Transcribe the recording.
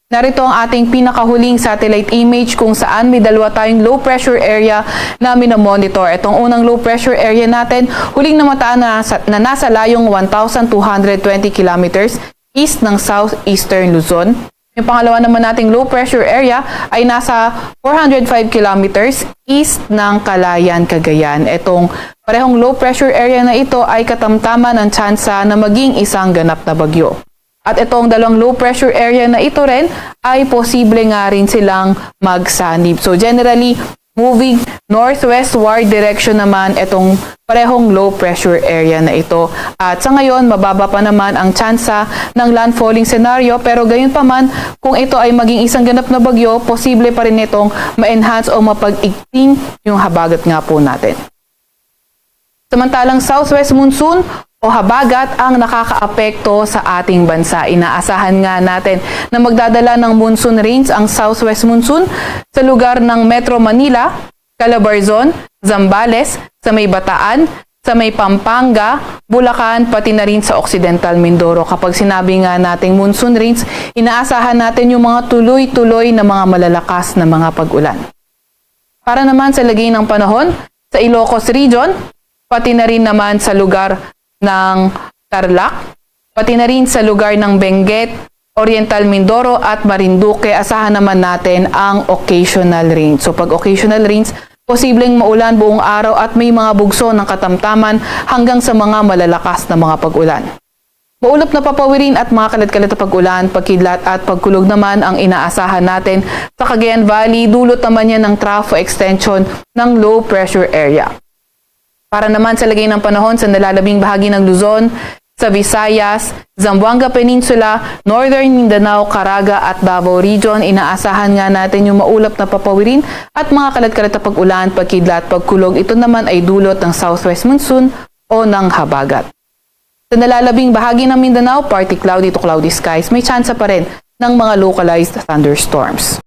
Narito ang ating pinakahuling satellite image kung saan may dalawa tayong low pressure area na minomonitor. Itong unang low pressure area natin, huling namataan na nasa layong 1,220 kilometers east ng southeastern Luzon. Yung pangalawa naman nating low pressure area ay nasa 405 kilometers east ng Calayan, Cagayan. Itong parehong low pressure area na ito ay katamtaman ng tsansa na maging isang ganap na bagyo. At itong dalawang low pressure area na ito rin ay posible nga rin silang magsanib. So generally, moving northwestward direction naman itong parehong low pressure area na ito. At sa ngayon, mababa pa naman ang tsansa ng landfalling scenario, pero gayon pa man, kung ito ay maging isang ganap na bagyo, posible pa rin itong ma-enhance o mapag-igting yung habagat nga po natin. Samantalang southwest monsoon o habagat ang nakakaapekto sa ating bansa. Inaasahan nga natin na magdadala ng monsoon rains ang southwest monsoon sa lugar ng Metro Manila, Calabarzon, Zambales, sa may Bataan, sa may Pampanga, Bulacan, pati na rin sa Occidental Mindoro. Kapag sinabi nga nating monsoon rains, inaasahan natin yung mga tuloy-tuloy na mga malalakas na mga pag-ulan. Para naman sa lagay ng panahon, sa Ilocos Region, pati na rin naman sa lugar ng Tarlac, pati na rin sa lugar ng Benguet, Oriental Mindoro at Marinduque, asahan naman natin ang occasional rains. So pag occasional rains, posibleng maulan buong araw at may mga bugso ng katamtaman hanggang sa mga malalakas na mga pag-ulan. Maulap na papawirin at mga kalat-kalat na pag-ulan, pagkidlat at pagkulog naman ang inaasahan natin sa Cagayan Valley, dulot naman yan ng trafo extension ng low pressure area. Para naman sa lagay ng panahon sa nalalabing bahagi ng Luzon, sa Visayas, Zamboanga Peninsula, Northern Mindanao, Caraga at Davao Region, inaasahan nga natin yung maulap na papawirin at mga kalat-kalat na pag-ulan, pagkidlat, pagkulog. Ito naman ay dulot ng southwest monsoon o ng habagat. Sa nalalabing bahagi ng Mindanao, partly cloudy to cloudy skies, may tsansa pa rin ng mga localized thunderstorms.